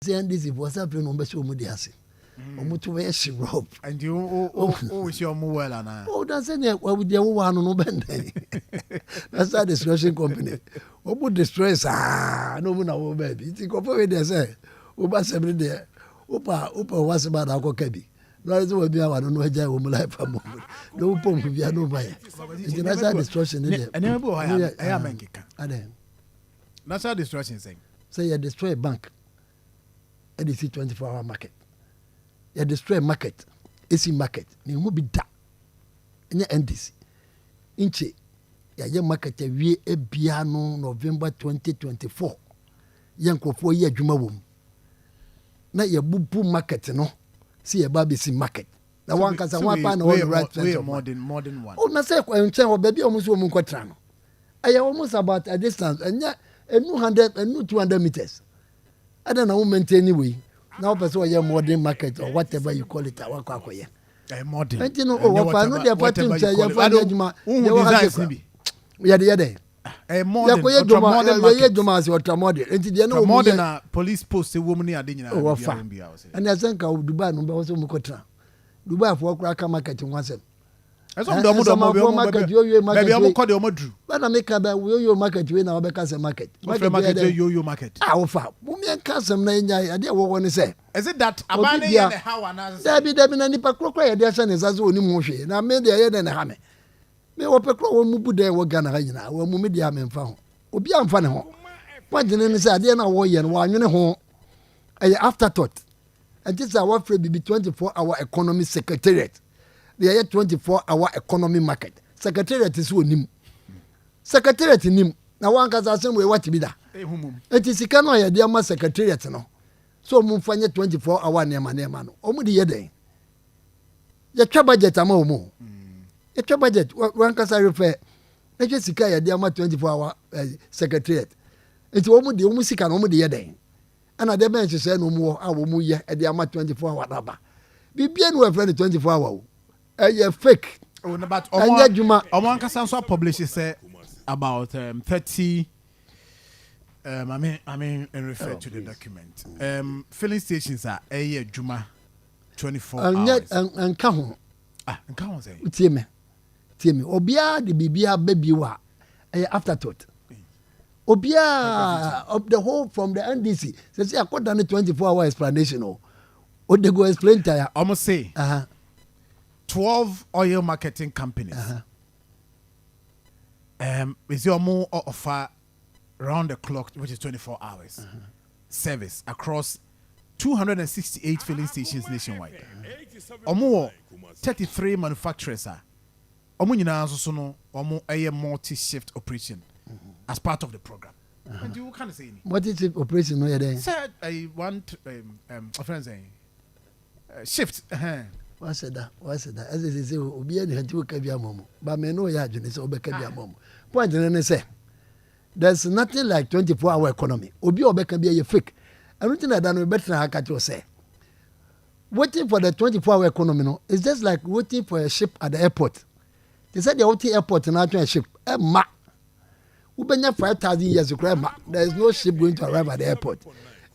NDC was up in Ombasho Mudiasi. Omutu rope. And you always your more well and oh, that's any what would you want no bend? That's that destruction company. What would destroy no one baby. It's a they say. Uba every day. Upa was about our cabby. No, it's what I don't know how woman life for moment. No pump if you are no buyer. It's destruction. And I am a kicker. That's how destruction saying. Say you destroy a bank. NDC 24-hour market. You destroy market. AC market. You will be that. In your NDC. Inche. Ya market we a piano November 2024. Yanko 4 year juma wom. Na ya bubu market no. See a baby see market. Na one kasa one pan all the right place. More than one. Oh, na say kwa baby almost woman kwatrano. I almost about a distance and ya a new 100 and new 200 meters. I don't know maintain anyway. Now person your modern market or whatever you call it. Modern. And you know, I know they are putting your father Juma. We are the other. A modern police post a woman near dinner. And I think I would Dubai number also Mukotra. Dubai for Kraka market in once. As I'm market, maybe I will call the Modru. But I make a your market when our Becas market. Yo market. Our far. Women custom name, I didn't want to say. Is it that Abania how another? There be any Pacroca, their son is as only motion. And I made the head and a hammer. Me opekro mubu de wo gana ha nyina wo mu media me mfa ho obi amfa ne ho wagene ne say ade na wo ye no wa nwene ho ay afterthought and this our free be 24-hour economy secretariat the 24-hour economy market secretariat is onim secretariat nim na wan kasa asem we what bi da enti sika no ye de ama secretariat no so mu mfa nye 24-hour nema no omu de ye den ye twa budget ama omu it's a budget. One can say refer. Let's just see Kyei the 24-hour secretariat. It's almost the only sick and almost the other. And at the bench say no more. I will move here at the 24-hour number. Be bien well friend 24-hour. You fake. Oh, but one can so publishes about 30. I mean, refer to the document. Filling stations are a year Juma 24 hours. And come on say. Tell me, Obia the Bibia baby wa afterthought. Obia of the whole from the NDC. Says I got done a 24-hour explanation. Or they go explain to you. Almost say 12 oil marketing companies. Is your more offer round the clock, which is 24 hours service across 268 filling stations nationwide. Or more 33 manufacturers are. Omo nyina so no omo a multi-shift operation as part of the program. And you can say what is it operation no there? Said I want a friend saying shift. What's that? As they say obi e hanti ka bia momo. Ba me no ya adwene say obeka bia momo. Point ne say there's nothing like 24-hour economy. Obi obeka bia ye fake. Everything that no better haka to say. Waiting for the 24-hour economy no is just like waiting for a ship at the airport. They said the OT airport and a ship. Ma. Ubenya 5,000 years ago. There is no ship going to arrive at the airport.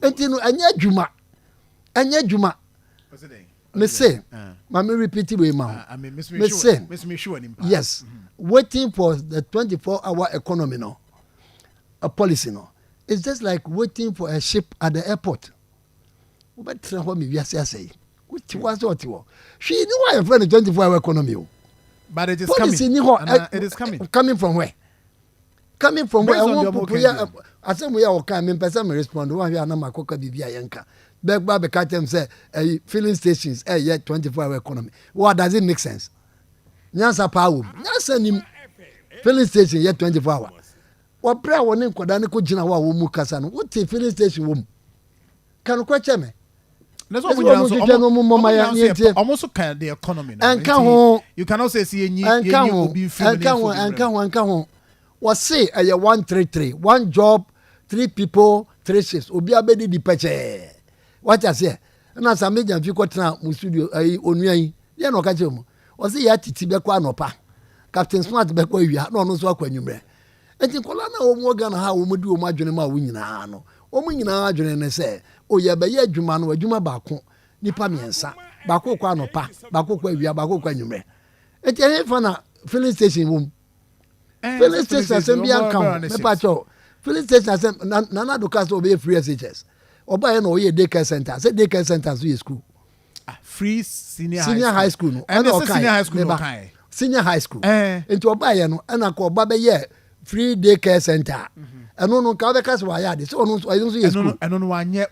Until Anya Juma. Me say, Mami repeat it with ma. Me say, yes. Waiting for the 24-hour economy no, a policy no. It's just like waiting for a ship at the airport. Ubetra what me we say. Which was what you. She knew why a friend 24-hour economy. But it is policy coming. It is coming. Coming from where? Coming from where? I say we are coming. Person me respond. One we are na makoka bibia yenka. Begba be catch them say filling stations. Yet 24-hour economy. What does it make sense? Nyansa power. Nyansa ni filling station yet 24 hours. What prayer woni nkoda ne ko gina wa wo mu kasa no. What filling station wo mu? Can you question me? That's what we almost kind the economy. And you cannot say see and was say 133 one job 3 people 3 shifts obi abedi di peche what I say na some media fi ko tena mu studio onua yi ye no ka che mu o say ya titi be kwa nopa Captain Smart be kwa wia na ono so akwa nwumre enti kola na o mu Ghana ha o mu di o mu adwene ma wo nyina no o mu nyina adwene ne say o ye be ye adwuma no adwuma baako nipa miensa baako kwa anopa baako kwa awia baako kwa nwumre enti e fa na filling station wom filling station asem bi anka me pa cho filling station asem na do ka so be free SHS oba ye no o ye daycare center say daycare center so ye school free senior high school no and senior high school no kai senior high school enti oba ye no na ko oba be ye free daycare center eno no ka be ka so ya de so no so ye school eno no wanye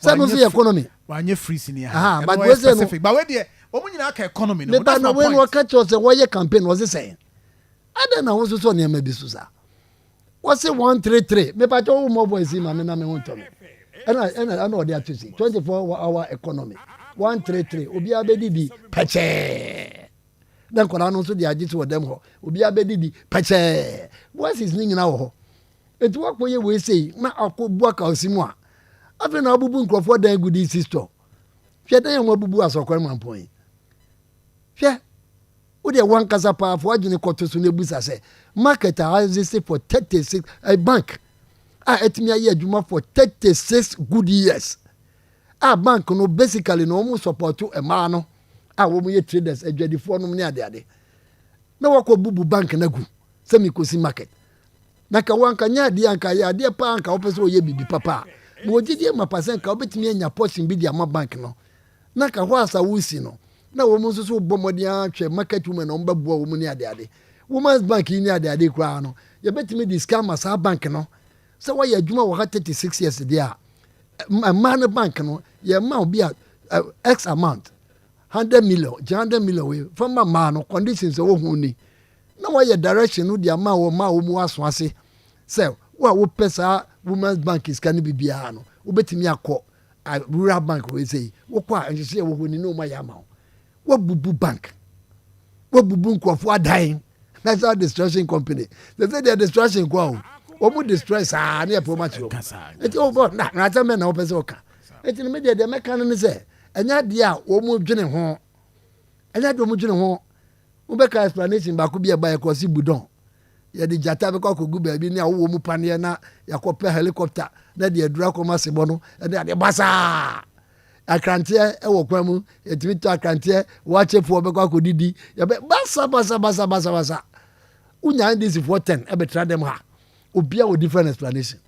economy wanye free senior but we say no but we dey omo nyina ka economy no that's my point when we catch us we ye campaign was saying ada na wo so ne ma bi so sa what say 133 me pa cho mo boys ma me na me won to me ena o dey to see 24-hour economy 133 obi abedidi peche dan kora no so dey agit wo dem ho obi abedidi peche what is ning na wo ho etu akwoye we say na akobu aka osimu a afi na abubu nkrofo dan gudi sister hwe dan yan abubu asokore mampon hwe wo dey wan kasa pa afo agine kotoso na ebusa say market has for 36 a bank etimi aye adwuma for 36 good years bank no basically no mo support e ma no wo mo ye traders adwadifo no ne ade na wako bubu bank na gu semi kosi market na ka wanka nya ade anka ya ade pa anka opeso ye bibi papa mo gidi ma percent ka obetimi anya portion bi dia ma bank no na ka ho asa wusi no na wo mo nso so bomodi ahwe market woman no mbabo wo mo ne ade women's bank ni ade kura no ye betimi discount ma sa bank no so why adwuma wo 36 years dia man bank no ye ma obi x amount 100 million we from ma no conditions wo hu ni na why direction no dia ma wo mu aso ase say wo pesa women's bank is kan bibia no wo betimi akọ rural bank we say wo kwa nhye wo hu ni no ma ya ma wo bubu bank wo bubu nkofo adan that's our destruction company they say they are destruction kwa omu distress na e promote yo eti over na tame na opese oka eti me de meka no se enya de a omu dwene ho enya de omu dwene ho wo be ka explanation ba ko bi e ba Akwasi budon ye de jata be ko kogu ba bi ni awo mu pane na yakope helicopter na de adura koma sebo no e de basa akrante e wo kwa mu etimi to akrante wa chefo be ko akodidi ye be basa unya NDC for 10 e be tra dem ha obia with different explanation.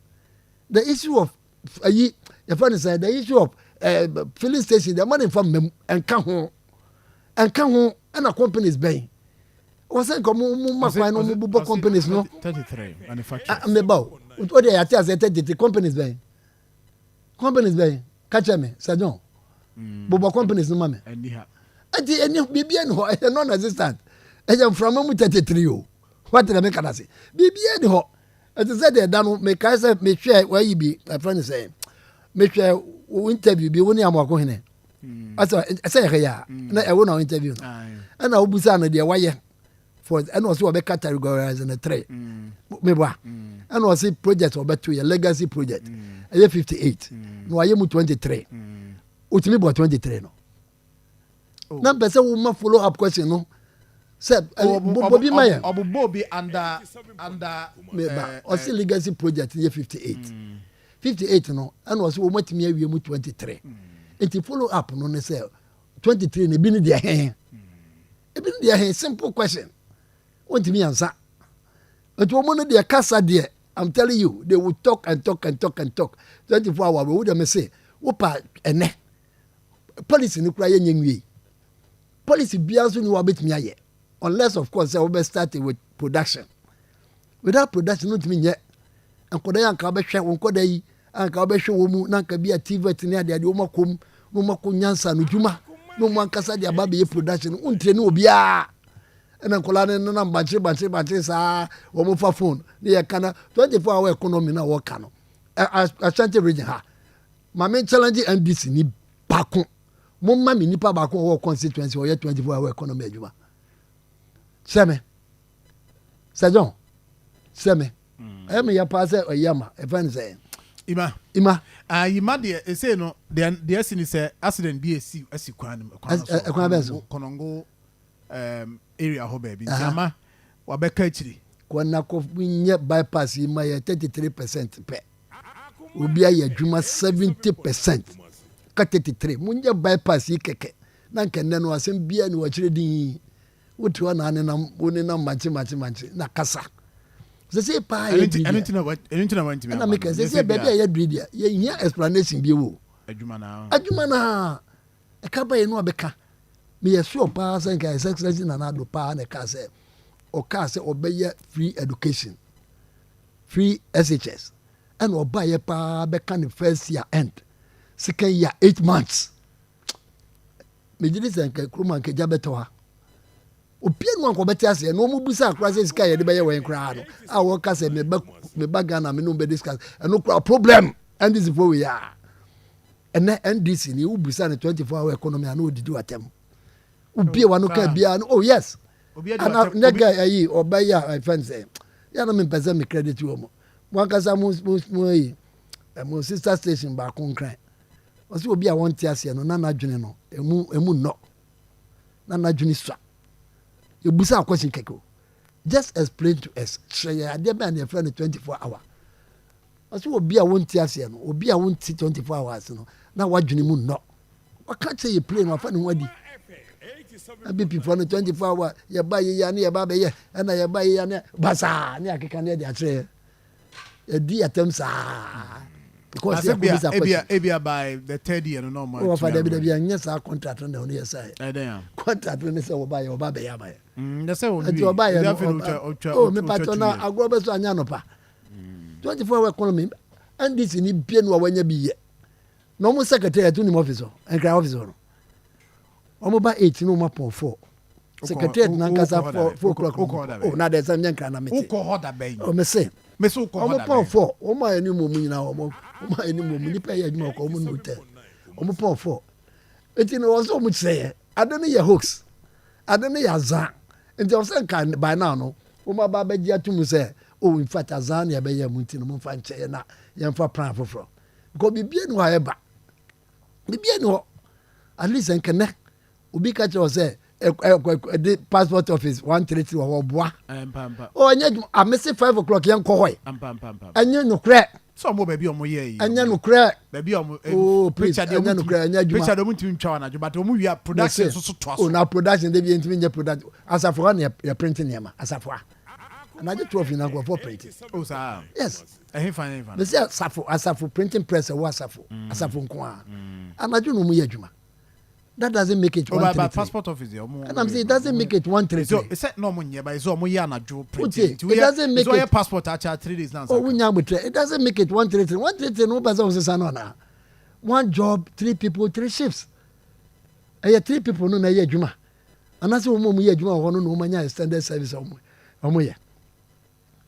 The issue of your friend said the issue of filling station, the money from and come home and a company's baying. Was saying come companies no 33 manufacturers. What they are telling 33 companies baying. Companies baying. Catch me, Sajon. Bobo companies no mame. And any BBN ho non-existent. And from 33 what did I make say? BBN ho. As I said, Dan make I say me share where you be. My friend is saying, me share interview be when you am working here. I say yeah. Na I will not interview. And I will be saying the why for and also be categorized in the three. Me ba. And also project or better your legacy project. I 58. No I am 23. Ultimate about 23 no. Na person will follow up question no. Said Bobby Meyer Bobby under also legacy project year 58 58 no and was wo matimi awie mu 23 it follow up no ne say 23 ne bi ne dia hen simple question want me answer but wo mo no dia kasa dia I'm telling you they will talk 24 hours we would say wo pa ene policy ni kura ye nyenwie policy bia so ni wa betimi aye unless of course we start with production without production no timi nye enkoda yanka be hwe wonkoda yi anka be hwe wo mu na nka bia TV ne ade wo makom no makonyansa no dwuma no mo ankasa de aba be production untre ne obia ena nkola ne na banche sa wo mo fa phone ne ye kana 24-hour economy na wo ka no Ashanti region ha ma me challenge NDC ni bako mo ma me nipa bako wo constituency wo ye 24-hour economy adwuma Seme. Sajon. Seme. Ya pass oyama. E fan say. Ima. Ima de say no the sin say accident bi asi kwan Konongo area ho ba bi. Ama wa be ka chiri. Kwana ko nye bypass ima ya 33% pe. Obi aye adwuma 70%. ka 33 munye bypass yi keke na nkenne no asem bia ni wachire din wotu na na manchi na kasa se pa ye anything want me na make se baby ya dredia ye hia explanation bi wo adwuma na e ka ba ye no abeka me ye sure pa say nka exercise na do pa na ka say o ka say obeye free education free SHS and obaye pa beka ni first year end second year 8 months me jidi say nka kroma nka jabeto ha opie no anko beti ase no mu busa akra say sika ye de beye wen kra no a wo ka say me ba Ghana me no be discuss no problem and this is where we are and NDC ni ubusa na 24-hour economy and odidi watem ubie wano ka bia no oh yes ana nega ayi obaya my friend say ya na me pese me credit wo mo wankasa mo sister station ba konkran o se obi a won ti ase no na nadwene no emu no na nadwene swa you busa question keko just explain to us share ade ba na friend 24-hour o se obi a won ti ase no obi a won ti 24 hours no na wadwene mu no waka say you play no fa ne wadi abi people no 24 hour ye ba ye ya ne ye ba be ye na ye ba ye ya ne basa ne akeka ne de atre ye di atem sa because ebia by the third year no more o fa de bi anya sa contract no ye say contract no say wo ba be ya ba ye the say wo bi o me pato na agro be so anya no pa 24 hour economy NDC ni bie no wanya bi ye no mo secretary to ni office en cry office no omo ba 8 no mo pon 4 secretary na nkasa 4 o'clock oh na there's some yanka na meeting uko hoda bay o me say uko hoda omo pon 4 omo ani mo mu nyina omo ani mo mu ni pa ya adwuma ko omo no te omo pon 4 eti no so mu say adoni ye hoax adoni ya za enti o say kan by now no omo ba ba gia tumu say oh in fact azan ya be ya mu nti no mo fa nche na ye mfa plan foforo because bibie no ha eba bibie no at least enkene obi ka che o say the passport office 133 wo boa o anya amese 5 o'clock yan ko hoy anya no kre so mo baby omo ye anya no kre baby omo picture de anya no kre anya juma picture de mo ntimi twa na juma but omo wi production so to aso o na production de bi ntimi nya production asafo na ya printing yama asafo na je 12 na go for printing oh sir yes fine they say asafo printing press wa asafo nko a anaju no mu ye juma. That doesn't make it 133. But passport office, and I'm saying it doesn't make it 133. So it's no money, but it's all money and a job printing. It doesn't make it passport actually 3 days now. Oh, it doesn't make it 133. 133 no person was sanona. One job, 3 people, 3 shifts. Aya 3 people no na ye adwuma. Anase wo mo ye adwuma ho no manya extended service omo ye.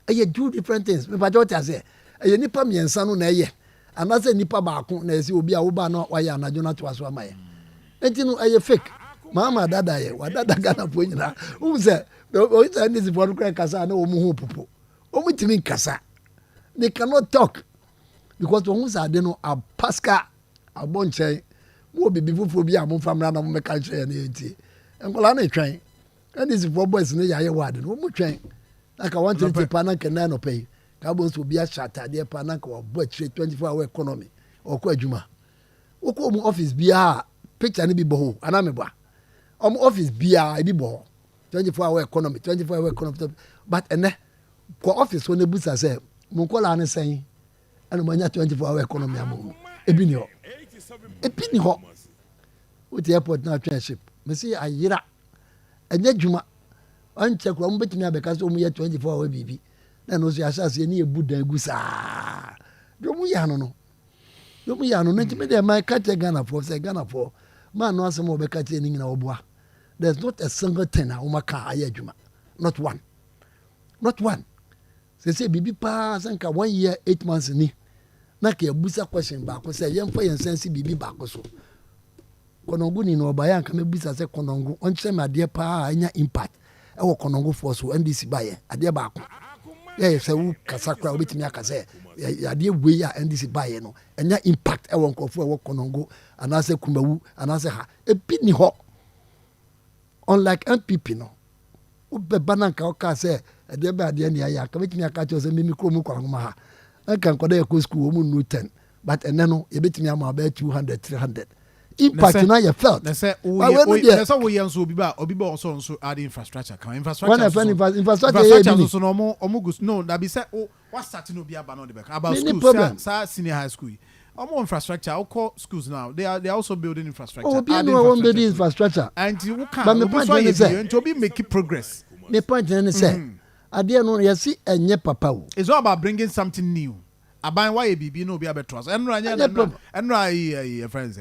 Aya do different things. Me ba jo ta say. Aya nipa miensa no na ye. Anase nipa ba ko na esi obi a wo ba no wa ya anajo na to aso amaye. Enti no aye fake mama dada ye wadada Ghana po nyina wo se o ita ndisi for kra kasa na wo mu hu popo o mu timi kasa they cannot talk because wo sa de no a pasca abonche wo bibi fufu bi a mo famra na mo meka kire na enti enkola na twen ndisi for boys ne yaye wade no mo twen aka 130 pa na kana no pay ka bo so bi a shata de pa na ka wo bo 24 hour economy o ko adwuma wo ko mu office bia picture ni bi bo ana me ba office bia bi bo 24 hour economy but ene ko office one busa say mo ko la ne sen ana mo nya 24 hour economy am ebi ni ho with airport na tranship me see ayira enya dwuma an check ko mo betimi abeka so mo ya 24 hour bibi na no so ya sase ni ebu dan gusa do mo ya no na ntime de my catch Ghana for man no asem obeka tie ni nyina oboa there's not a single thing a umaka aye adwuma not one say bibi pa sanka 1 year 8 months ni na ka ebusa question ba ko say yemfa yensense bibi ba ko so konongo ni no ba ya nka mebusa say konongo onche me ade pa anya impact e wo konongo force NDC ba ye ade ba ko ye say wu kasakra obetimi akase ade we ya NDC ba ye no enya impact e wo nkofo e wo konongo anase kumawu anase ha ebi ni ho unlike MPP no ube bananka o ka say ade ba ade ni aya ka betimi aka cho say mimi kro mu kwa ngoma ha aka nkoda e ko school o mu no 10 but and then no, you bet me about 200, 300. Impact now you felt. They say we so obi also add infrastructure. Infrastructure so no go no that be say what starting obi aba no the back about schools senior high school. More infrastructure. I'll call schools now. They are also building infrastructure. Oh, building infrastructure. And you can. But my point is to be making progress. My point is say, I didn't know you see and papa. It's all about bringing something new. Aban why BB no be able trust. And Ranya friends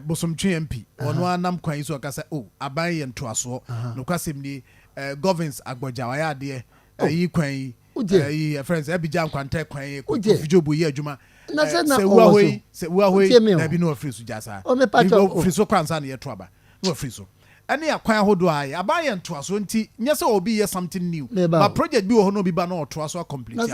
bosom MP or no nam kwan so ka say oh aban ye nto aso no kwasem ni governs agboja wa ya de yi kwan yi friends e bija kwanta kwan yi ko fijobu yi adwuma se wa hoi na bi no free so jasa free so kwansa na ye to aba no free so ene akwan hodo ayi aban ye nto aso nti nye se obi ye something new but project bi wo no bi ba na to aso complete so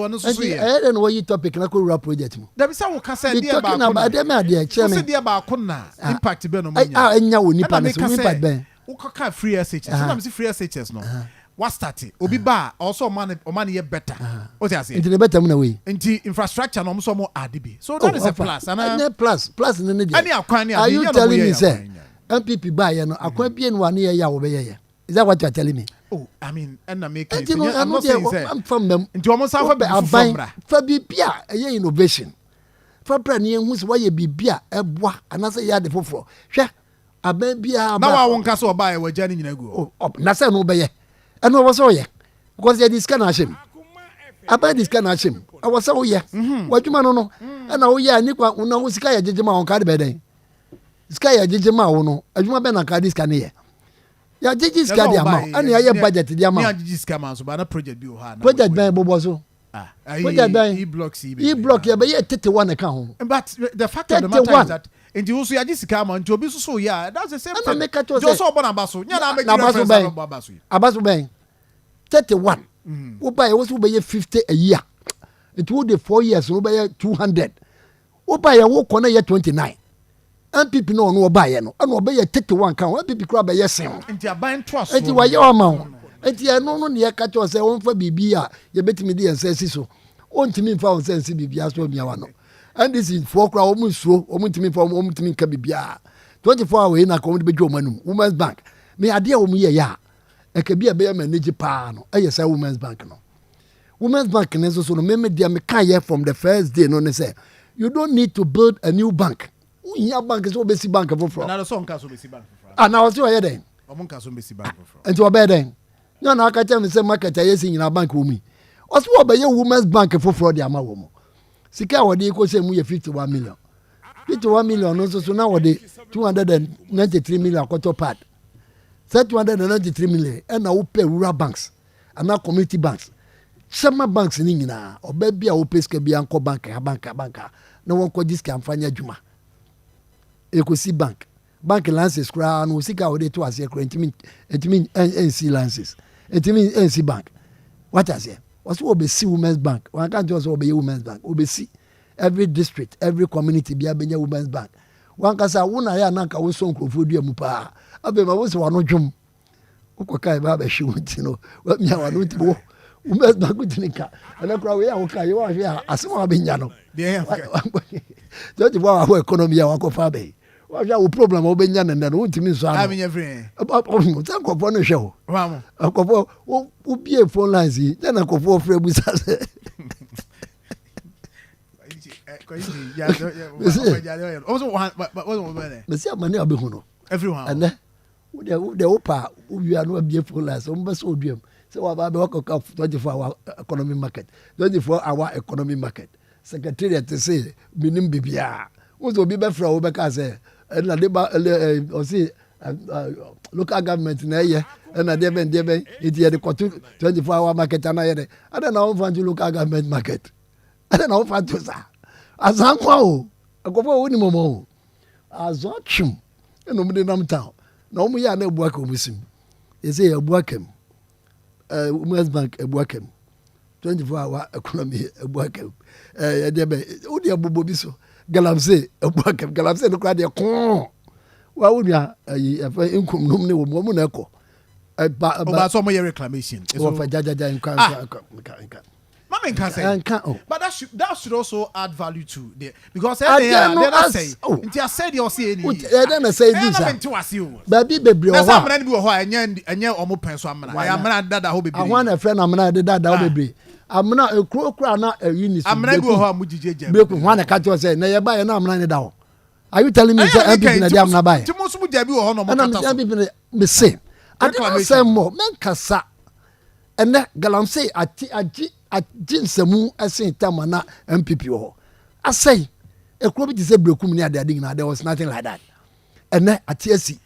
no so ye I don't know what topic na ko project mu da bi sa wo ka say dia ba ko na dem ade chairman so dia ba ko na impact be no manya anya wo nipa na so impact ben wo ka free SHS sometimes free SHS no what started obi ba also man ye better what you say into better na we into infrastructure no so mo add bi so that is a plus and plus ne any akwan are you telling me say MPP buy no akwan bie no wane ya wo be ye is that what you are telling me? Oh, I mean, and I make it. I'm not saying I'm from them. Into almost half a bit for bibia a innovation. For brand new who's why you bibia a bois and I say ya the fofo. Sure, a baby. Now I won't castle buy a journey in a go. Oh, Nasa no bay. And no was all ye because they discount him. I buy this can him. I was so yeah. What you man no? And oh yeah, Niqua no sky jejima on card bed. Sky jejima no. As you been a card this can here. Ya jiji ska dia ma ani ya budget dia ma ya jiji ska ma so ba na project bi o ha na project ben bobo so project ben e-block ya be 31 e ka ho but the fact of the matter is that and you also ya jiji ska ma nti obi so ya that's the same thing just so bona ba so nya na make reference abaso ben 31 wo buy wo so be 50 a year it would be 4 years wo be 200 wo buy wo kona ye 29 MPP no buy no and obey 31 kan MPP kura be yesen nti aban to aso nti waye o ma ho nti no ne ka cho se won fa bibia ye betimi de ensesi so ontimi fa won sensi bibia so mia wa no NDC for kura o mu suro o mu ntimi fa o mu ntimi ka bibia 24 hours na ko de bejo manum Women's Bank me ade o mu ye ya e ka bia be manage pa no e yesa Women's Bank no Women's Bank ne so no me dia me kan here from the first day no ne say you don't need to build a new bank. Your bank is obesi bank for another song can obesi bank for and I was you then omun can obesi bank for and to obey then no na aka tell me say market yes in your bank wo mi also obey Women's Bank for fraud dia ma wo mo sika wo dey ko say mu ye 51 million no so now wo dey 293 million quarter part 293 million and na wo pay rural banks and na community banks Shama banks ni nyina obey bia wo pay ska bia nko banka na won ko disk amfanya adwuma Ecosi bank lances kra no sika wo dey to ase kra ntimi NC lances ntimi NC bank what I say was obesi Women's Bank one can't just obey Women's Bank obesi every district every community bia benya Women's Bank one can say wona ya na ka wo so nkrofo dua mu pa abe ma wo se wano dwom ukokai ba ba hwi wonti no wa mia wano ntibo Women's Bank utinika ana kra we ya wo kai wa hwe asema abenya no don't you our economy ya wakofa be wa wo problem obenya nenda no ntimi so am nya free thank for no show mama akofo wo bie phone lines yi na akofo free busa se Mesi amani abehu no everyone and the opa we are no bie phone lines o mbe so oduam se wa ba be work 24 hour economy market 24 hour economy market secretariat say minim bibia wo obi be fra wo be ka say na de ba o see local government na ye na de ben it ye the 24 hour market na ye de ada na wo fanti local government market ada na wo fanti sa azankwa o akofo wo ni momo o azotwum eno mde nam town na wo ya na ebuaka omusim ye say ebuakam Women's Bank ebuakam 24 hour economy ebuakam yedebe odi abubo bi so galamse ebuakam galamse no kra de kon wa wonua afa inkum nom ne wo mo na eko ba so mo ye reclamation so fa jajaja nka Mama can say. But that should also add value to the because they say. Nti I said you see any. Then I say this. Baby bebre o ha. Na be o ha enye omo pen so amana. I amana dada ho bebre. I want a friend amana dada ho bebre. Amana ekro na eyi amana bi o ha mu jijeje. Breku wan ka to say na ye ba ye na amana ni da ho. Are you telling me say MPP na dia amana ba ye? Ti mo so mu jabi o ho no mo kata so. Na MPP me say. I don't say more. Men kasa. Ene galamse aji nsemu esen tamana MPP ho. I say ekro bi ti say breku ni ade ade na there was nothing like that. Ene atiasi.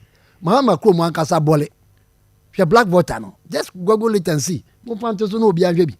Mahama kro mo ankasa bole. Hwe black voter no. Just google it and see. Mo panto so no obi ahwe bi.